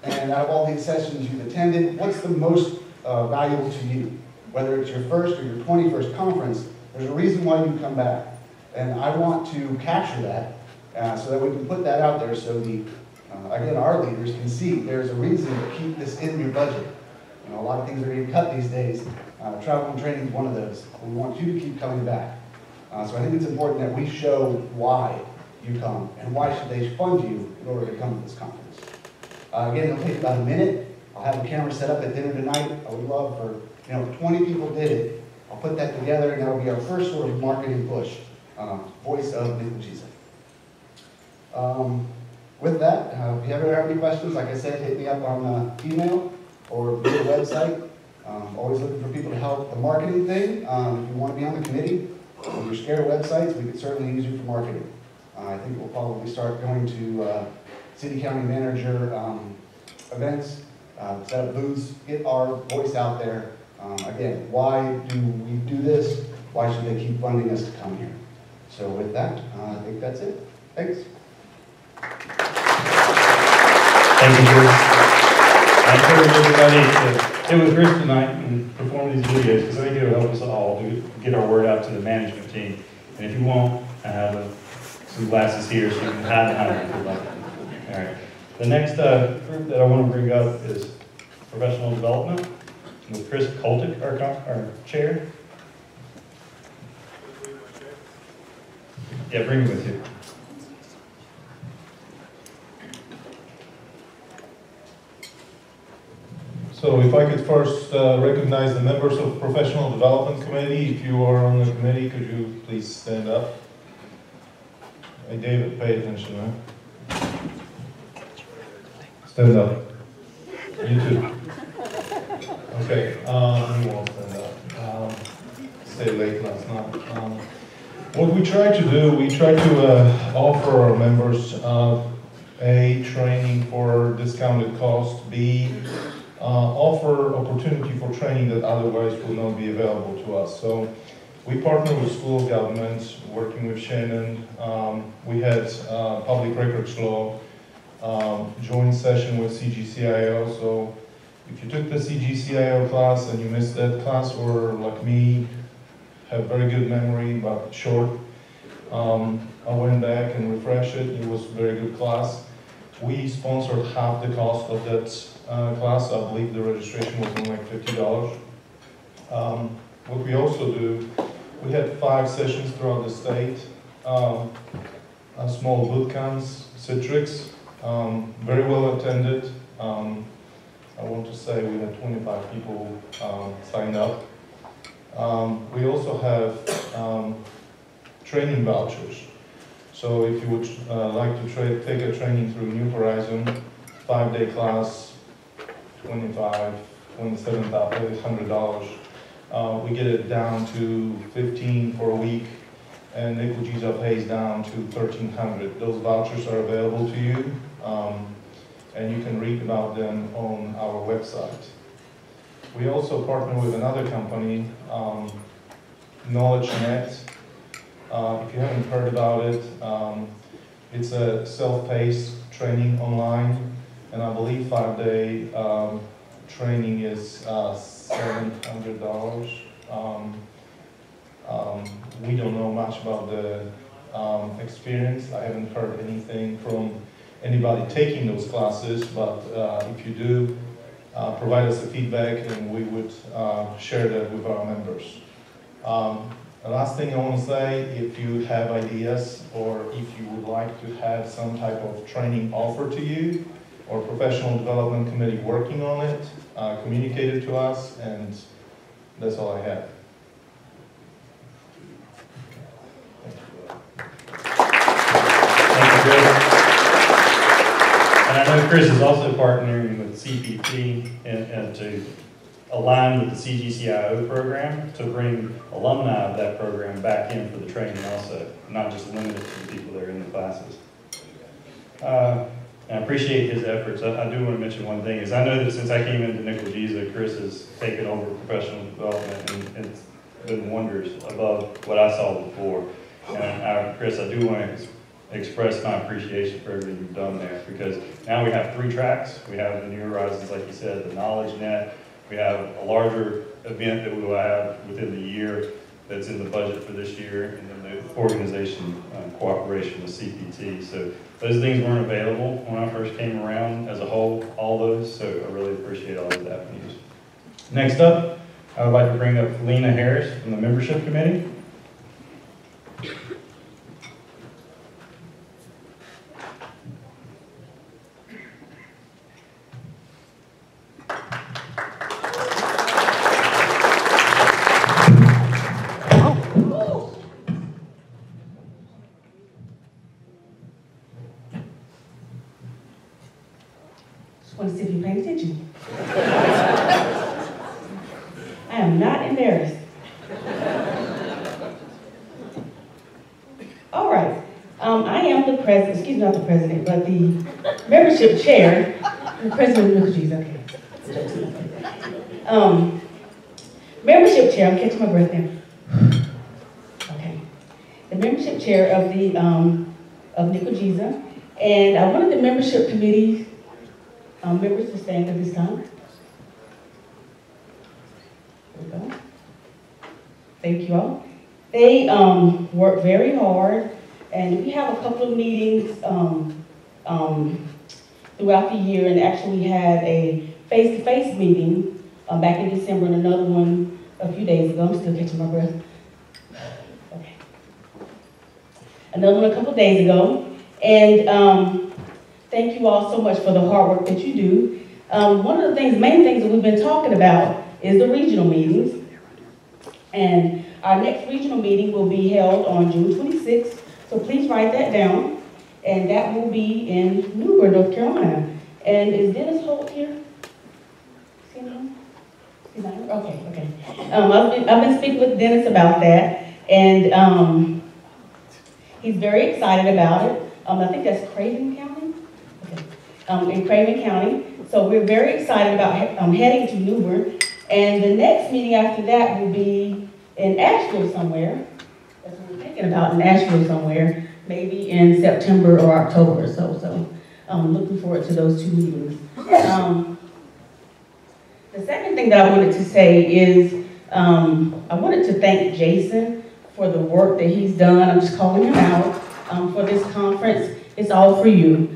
And out of all these sessions you've attended, what's the most valuable to you? Whether it's your first or your 21st conference, there's a reason why you come back. And I want to capture that so that we can put that out there so again, our leaders can see there's a reason to keep this in your budget. A lot of things are getting cut these days. Travel and training is one of those. We want you to keep coming back. So I think it's important that we show why you come and why should they fund you in order to come to this conference. Again, it'll take about a minute. I'll have the camera set up at dinner tonight. I would love for, if 20 people did it, I'll put that together and that'll be our first sort of marketing push. Voice of NCLGISA. With that, if you ever have any questions, like I said, hit me up on email or via the website. Always looking for people to help the marketing thing. If you want to be on the committee, if you're scared of websites, we could certainly use you for marketing. I think we'll probably start going to city county manager events, set up booths, get our voice out there. Again, why do we do this? Why should they keep funding us to come here? So with that, I think that's it. Thanks. Thank you, Chris. I encourage everybody to get with Chris tonight and perform these videos because I think it will help us all to get our word out to the management team. And if you want, I have some glasses here so you can hide behind them if you'd like. All right. The next group that I want to bring up is professional development with Chris Koltic, our chair. Yeah, bring him with you. So if I could first recognize the members of the Professional Development Committee. If you are on the committee, could you please stand up? Hey, David, pay attention, huh? Stand up. You too. Okay, you won't stand up. Stay late last night. What we try to do, we try to offer our members A, training for discounted cost, B, offer opportunity for training that otherwise will not be available to us. So we partner with School of Government, working with Shannon. We had public records law, joint session with CGCIO. So If you took the CGCIO class and you missed that class, or like me, have very good memory but short, I went back and refreshed it. It was a very good class. We sponsored half the cost of that class. I believe the registration was only like $50. What we also do, we had 5 sessions throughout the state, small boot camps, Citrix, very well attended. I want to say we had 25 people signed up. We also have training vouchers. So if you would like to take a training through New Horizon, 5-day class, $2,700. We get it down to $15 for a week, and NCLGISA pays down to $1,300. Those vouchers are available to you, and you can read about them on our website. We also partner with another company, KnowledgeNet. If you haven't heard about it, it's a self-paced training online, and I believe 5-day training is $700. We don't know much about the experience. I haven't heard anything from anybody taking those classes, but if you do, provide us a feedback and we would share that with our members. The last thing I want to say, if you have ideas or if you would like to have some type of training offered to you or professional development committee working on it, communicate it to us, and that's all I have. Thank you, Chris. And I know Chris is also partnering with CPT and to align with the CGCIO program to bring alumni of that program back in for the training also, not just limited to the people that are in the classes. And I appreciate his efforts. I do want to mention one thing, is I know that since I came into NCLGISA, Chris has taken over professional development and it's been wonders above what I saw before. And Chris, I do want to express my appreciation for everything you've done there, because now we have 3 tracks. We have the New Horizons, like you said, the KnowledgeNet. We have a larger event that we will have within the year that's in the budget for this year, and then the organization cooperation with CPT. So those things weren't available when I first came around as a whole, all those, so I really appreciate all of that news. Next up, I would like to bring up Lena Harris from the membership committee. Want to see if you're paying attention. I am not embarrassed. All right. I am the president, excuse me, not the president, but the membership chair, the president of NCLGISA. Okay. Membership chair, I'm catching my breath now. Okay. The membership chair of the of NCLGISA, and I wanted the membership committee members to stand at this time. There we go. Thank you all. They work very hard, and we have a couple of meetings throughout the year, and actually we had a face-to-face meeting back in December and another one a few days ago. I'm still catching my breath. Okay. Another one a couple of days ago, and thank you all so much for the hard work that you do. One of the main things that we've been talking about is the regional meetings. And our next regional meeting will be held on June 26th. So please write that down. And that will be in Newburgh, North Carolina. And is Dennis Holt here? Is he here? He's not here? Okay. I've been speaking with Dennis about that. And he's very excited about it. I think that's Craven County. In Craven County. So we're very excited about heading to Newburgh. And the next meeting after that will be in Asheville somewhere. That's what we're thinking about, in Asheville somewhere, maybe in September or October or so. So I'm looking forward to those 2 meetings. The second thing that I wanted to say is I wanted to thank Jason for the work that he's done. I'm just calling him out for this conference. It's all for you.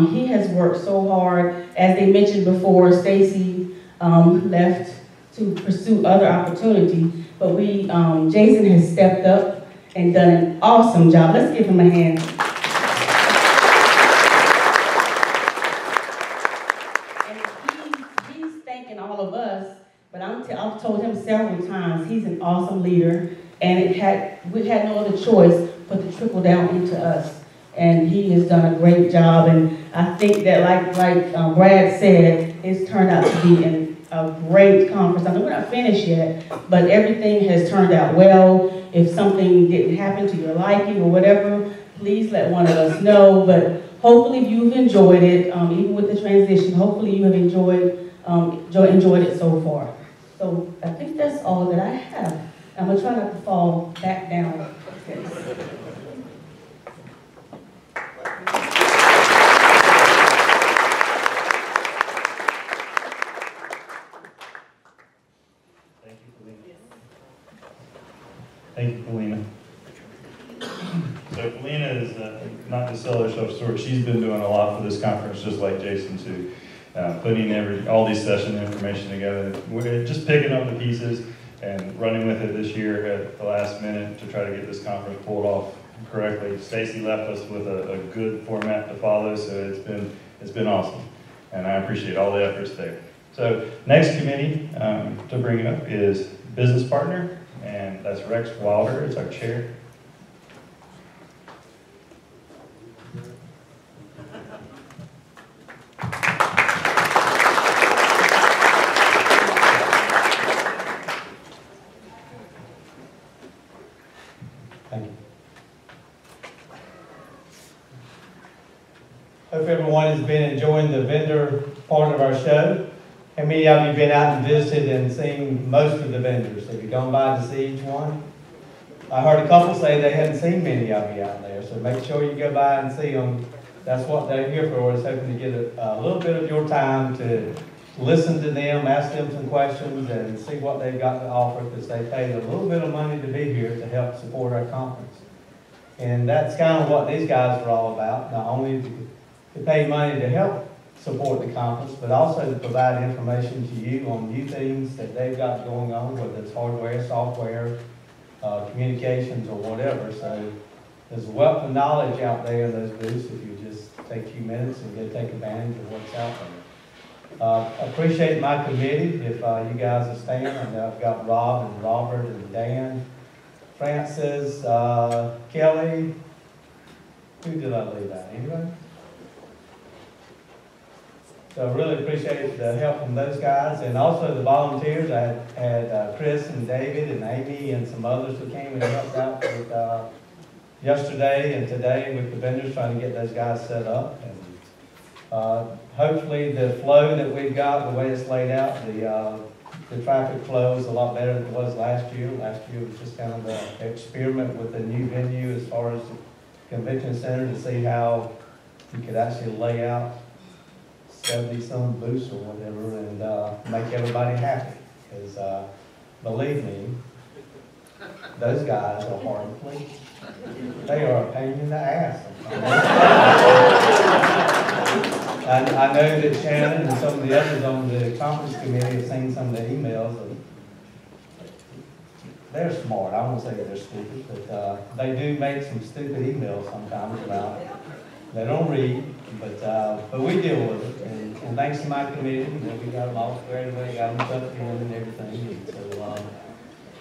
He has worked so hard. As they mentioned before, Stacy left to pursue other opportunities, but Jason has stepped up and done an awesome job. Let's give him a hand. And he's thanking all of us, but I've told him several times, he's an awesome leader, and we had no other choice but to trickle down into us. And he has done a great job, and I think that like Brad said, it's turned out to be a great conference. I know we're not finished yet, but everything has turned out well. If something didn't happen to your liking or whatever, please let one of us know. But hopefully you've enjoyed it, even with the transition. Hopefully you have enjoyed it so far. So I think that's all that I have. I'm gonna try not to fall back down. Thank you, Felina. So Felina is not to sell herself short. She's been doing a lot for this conference, just like Jason too, putting all these session information together. We're just picking up the pieces and running with it this year at the last minute to try to get this conference pulled off correctly. Stacy left us with a good format to follow, so it's been awesome, and I appreciate all the efforts there. So next committee to bring up is business partner. And that's Rex Wilder, it's our chair. Thank you. Hope everyone has been enjoying the vendor part of our show. How many of you have been out and visited and seen most of the vendors? Have you gone by to see each one? I heard a couple say they hadn't seen many of you out there, so make sure you go by and see them. That's what they're here for, is hoping to get a little bit of your time to listen to them, ask them some questions, and see what they've got to offer, because they paid a little bit of money to be here to help support our conference. And that's kind of what these guys are all about, not only to pay money to help support the conference, but also to provide information to you on new things that they've got going on, whether it's hardware, software, communications, or whatever. So there's a wealth of knowledge out there in those booths if you just take a few minutes and go take advantage of what's out there. Appreciate my committee. If you guys are staying, I've got Rob and Robert and Dan, Francis, Kelly. Who did I leave out? Anybody? So I really appreciate the help from those guys, and also the volunteers. I had Chris and David and Amy and some others who came and helped out with yesterday and today with the vendors, trying to get those guys set up. And hopefully the flow that we've got, the way it's laid out, the traffic flow is a lot better than it was last year. Last year was just kind of an experiment with the new venue as far as the convention center, to see how you could actually lay out 70-some booths or whatever, and make everybody happy. Because believe me, those guys are hard to please. They are a pain in the ass. I know that Shannon and some of the others on the conference committee have seen some of the emails. They're smart. I won't say they're stupid, but they do make some stupid emails sometimes about it. They don't read, but we deal with it. And thanks to my committee, we got them all squared away, got them tucked in and everything.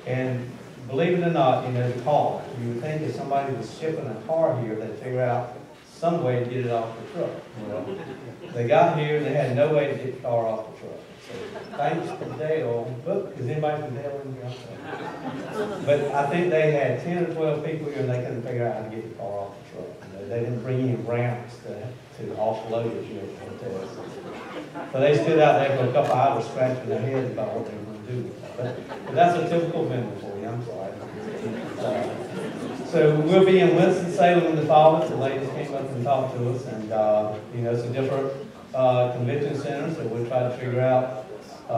And believe it or not, the car, you would think if somebody was shipping a car here, they'd figure out some way to get it off the truck. Well, they got here and they had no way to get the car off the truck. So thanks to Dale. Look, is anybody from Dale in here? But I think they had 10 or 12 people here and they couldn't figure out how to get the car off the truck. They didn't bring any ramps to offload it here for the test. So they stood out there for a couple hours scratching their heads about what they were going to do with it. But that's a typical vendor for you, I'm sorry. So we'll be in Winston-Salem in the fall. The ladies came up and talked to us, and some different convention centers that we'll try to figure out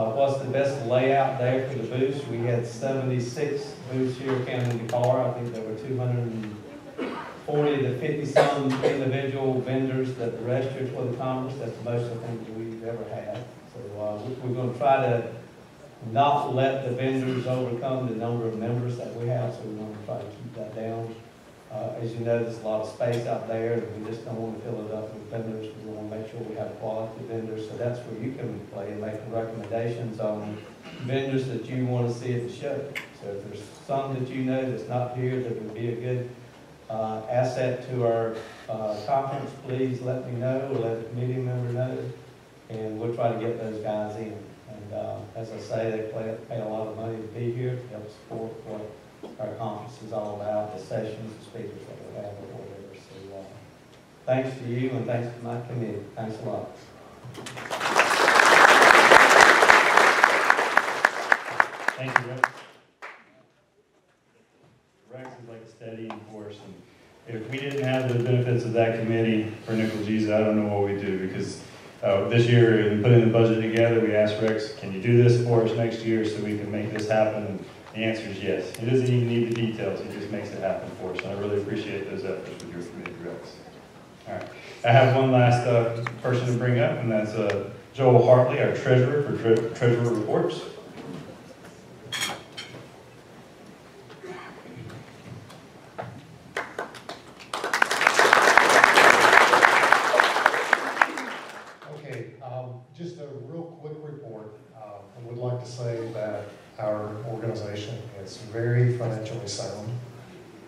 what's the best layout there for the booths. We had 76 booths here counting the car. I think there were 240 to 50 some individual vendors that registered for the conference. That's the most I think we've ever had. So we're going to try to not let the vendors overcome the number of members that we have, so we're going to try to keep that down. As you know, there's a lot of space out there, and we just don't want to fill it up with vendors. We want to make sure we have quality vendors, so that's where you can play and make recommendations on vendors that you want to see at the show. So if there's some that you know that's not here that would be a good asset to our conference, please let me know or let the committee member know, and we'll try to get those guys in. And as I say, they pay a lot of money to be here to help support what our conference is all about, the sessions, the speakers that we have, or whatever. So thanks to you and thanks to my committee. Thanks a lot. Thank you, Rex. Rex is like a steadying force, and if we didn't have the benefits of that committee for NCLGISA, I don't know what we do, because this year, in putting the budget together, we asked Rex, can you do this for us next year so we can make this happen? And the answer is yes. He doesn't even need the details. He just makes it happen for us. And I really appreciate those efforts with your committee, Rex. All right. I have one last person to bring up, and that's Joel Hartley, our treasurer for Treasurer Reports. Just a real quick report. I would like to say that our organization is very financially sound.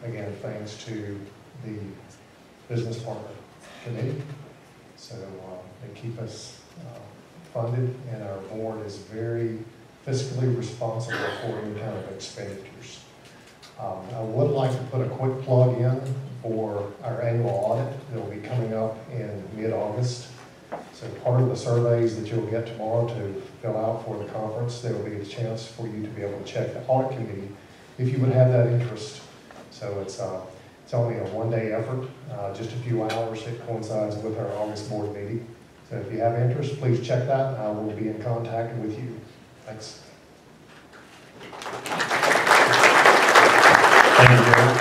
Again, thanks to the business partner committee. So they keep us funded, and our board is very fiscally responsible for any kind of expenditures. I would like to put a quick plug in for our annual audit that will be coming up in mid-August. So part of the surveys that you'll get tomorrow to fill out for the conference, there will be a chance for you to be able to check the audit committee if you would have that interest. So it's only a one-day effort, just a few hours. It coincides with our August board meeting. So if you have interest, please check that. I will be in contact with you. Thanks. Thank you, Joel.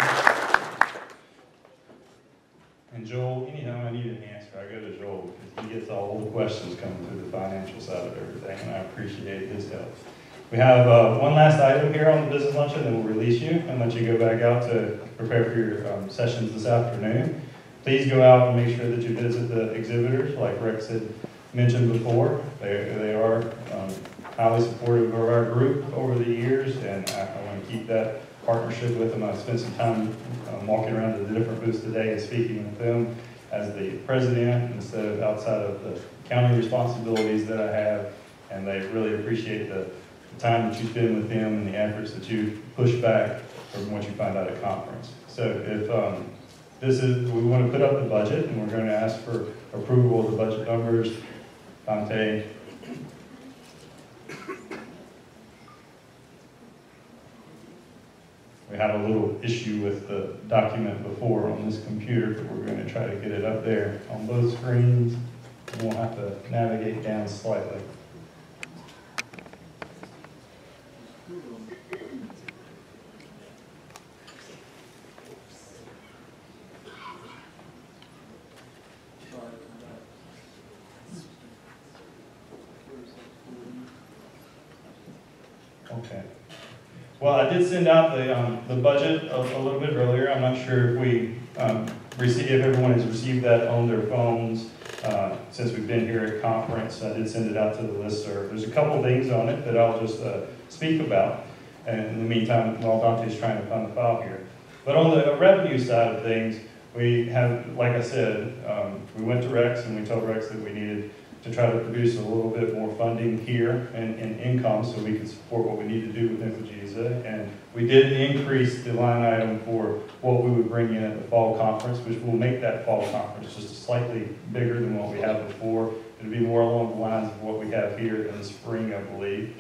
And Joel, anytime I need an answer, I go to Joel, because he gets all the questions coming through the financial side of everything, and I appreciate his help. We have one last item here on the business luncheon, then we'll release you and let you go back out to prepare for your sessions this afternoon. Please go out and make sure that you visit the exhibitors, like Rex had mentioned before. They are highly supportive of our group over the years, and I want to keep that partnership with them. I spent some time walking around to the different booths today and speaking with them as the president instead of outside of the county responsibilities that I have, and they really appreciate the time that you spend with them and the efforts that you push back from what you find out at conference. So if we want to put up the budget, and we're going to ask for approval of the budget numbers. Dante. We had a little issue with the document before on this computer, but we're going to try to get it up there on both screens. We'll have to navigate down slightly. Okay. Well, I did send out the budget a little bit earlier. I'm not sure if we if everyone has received that on their phones since we've been here at conference. I did send it out to the listserv. There's a couple things on it that I'll just speak about. And in the meantime, while Dante's trying to find the file here. But on the revenue side of things, we have, like I said, we went to Rex and we told Rex that we needed to try to produce a little bit more funding here and income so we can support what we need to do with NCLGISA. And we did increase the line item for what we would bring in at the fall conference, which will make that fall conference just slightly bigger than what we had before. It'll be more along the lines of what we have here in the spring, I believe.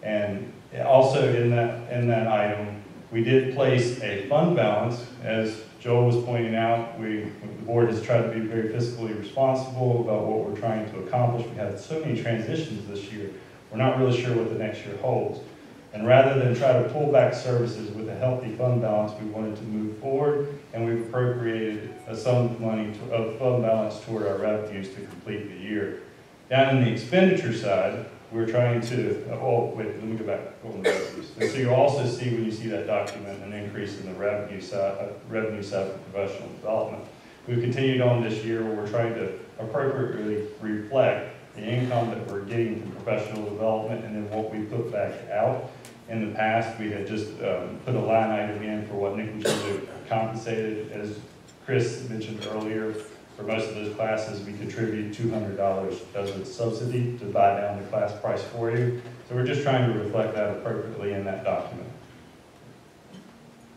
And also in that item, we did place a fund balance. As Joel was pointing out, the board has tried to be very fiscally responsible about what we're trying to accomplish. We had so many transitions this year. we're not really sure what the next year holds. And rather than try to pull back services with a healthy fund balance, we wanted to move forward, and we've appropriated a sum of money of fund balance toward our revenues to complete the year. Down in the expenditure side, we're trying to, oh, wait, let me go back on the revenues. And so you'll also see, when you see that document, an increase in the revenue side for professional development. We've continued on this year where we're trying to appropriately reflect the income that we're getting from professional development and then what we put back out. In the past, we had just put a line item in for what NCLGISA compensated. As Chris mentioned earlier, for most of those classes, we contribute $200 as a subsidy to buy down the class price for you. So we're just trying to reflect that appropriately in that document.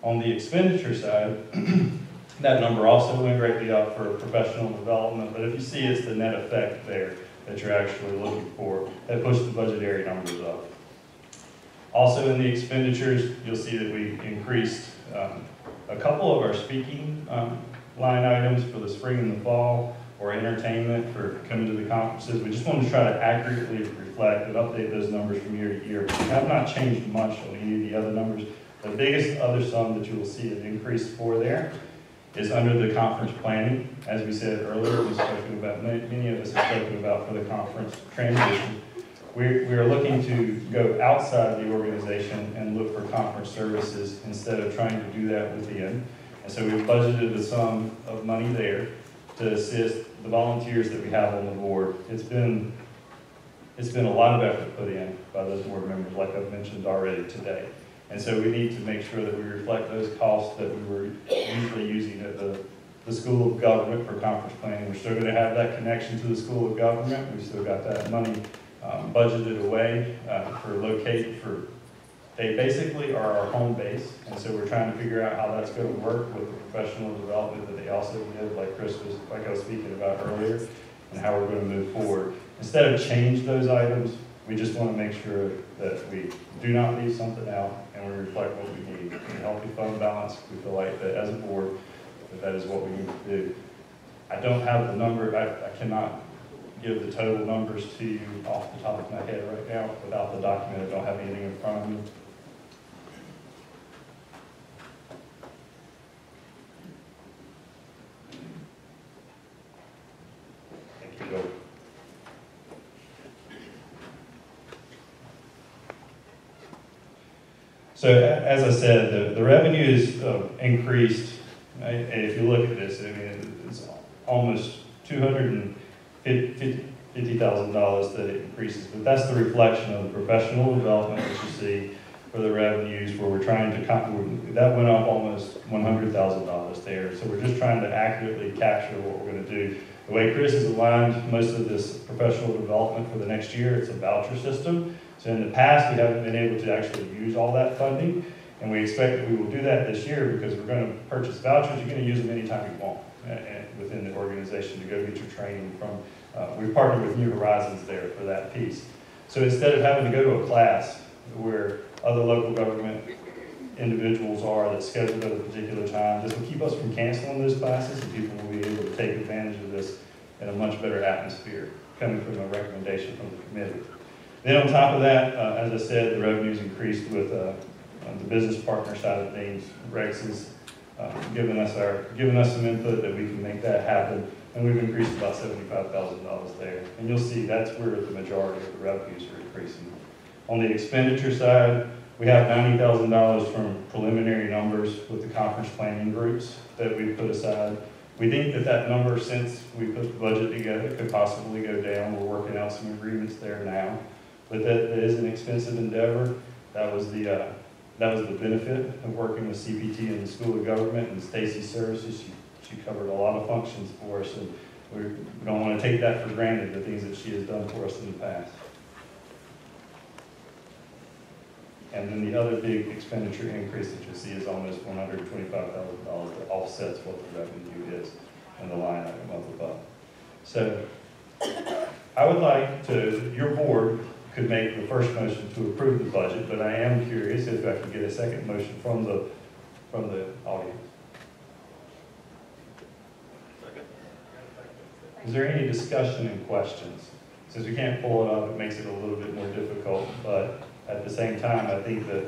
On the expenditure side, that number also went greatly up for professional development, but if you see, it's the net effect there that you're actually looking for that pushed the budgetary numbers up. Also in the expenditures, you'll see that we increased a couple of our speaking line items for the spring and the fall, or entertainment for coming to the conferences. We just wanted to try to accurately reflect and update those numbers from year to year. We have not changed much on any of the other numbers. The biggest other sum that you will see an increase for there is under the conference planning. As we said earlier, we've spoken about, many of us have spoken about for the conference transition. We are looking to go outside the organization and look for conference services instead of trying to do that within. And so we've budgeted a sum of money there to assist the volunteers that we have on the board. It's been a lot of effort put in by those board members, like I've mentioned already today. And so we need to make sure that we reflect those costs that we were usually using at the School of Government for conference planning. We're still going to have that connection to the School of Government. We've still got that money budgeted away they basically are our home base, and so we're trying to figure out how that's going to work with the professional development that they also give, like I was speaking about earlier, and how we're going to move forward. Instead of change those items, we just want to make sure that we do not leave something out and we reflect what we need. In a healthy fund balance, we feel like that as a board, that is what we need to do. I don't have the number, I cannot give the total numbers to you off the top of my head right now without the document. I don't have anything in front of me. Thank you, Bill. So as I said, the revenues increased. If you look at this, I mean, it's almost $250,000 that it increases, but that's the reflection of the professional development that you see for the revenues, where we're trying to, that went up almost $100,000 there. So we're just trying to accurately capture what we're going to do. The way Chris has aligned most of this professional development for the next year, it's a voucher system. So in the past, we haven't been able to actually use all that funding, and we expect that we will do that this year because we're going to purchase vouchers. You're going to use them anytime you want within the organization to go get your training from. We've partnered with New Horizons there for that piece. So instead of having to go to a class where other local government individuals are that's scheduled at a particular time, this will keep us from canceling those classes, and people will be able to take advantage of this in a much better atmosphere, coming from a recommendation from the committee. Then on top of that, as I said, the revenues increased with the business partner side of things. Rex has given us some input that we can make that happen, and we've increased about $75,000 there. And you'll see that's where the majority of the revenues are increasing. On the expenditure side, we have $90,000 from preliminary numbers with the conference planning groups that we put aside. We think that that number, since we put the budget together, could possibly go down. We're working out some agreements there now. But that is an expensive endeavor. That was the benefit of working with CPT and the School of Government and Stacy's services. She covered a lot of functions for us, and we don't want to take that for granted, the things that she has done for us in the past. And then the other big expenditure increase that you'll see is almost $125,000 that offsets what the revenue is in the line item up above. So I would like to, your board could make the first motion to approve the budget, but I am curious if I could get a second motion from the audience. Is there any discussion and questions? since we can't pull it up, it makes it a little bit more difficult, but at the same time, I think that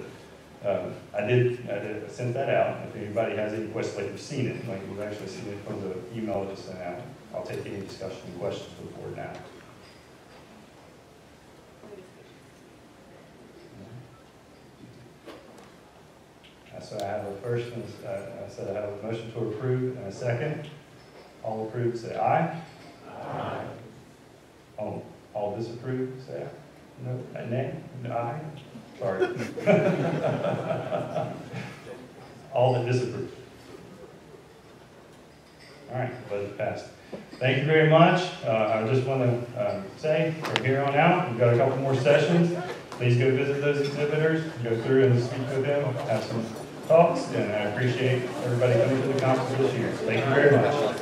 I did send that out. If anybody has any questions, like you've seen it, like you've actually seen it from the email that was sent out, I'll take any discussion and questions for the board now. So I have a first, and I said I have a motion to approve and a second. All approved, say aye. Aye. All disapproved, say aye. No, nay? No, aye? Sorry. All that disapprove. All right, budget passed. Thank you very much. I just want to say, from here on out, we've got a couple more sessions. Please go visit those exhibitors, go through and speak with them, have some talks, and I appreciate everybody coming to the conference this year. Thank you very much.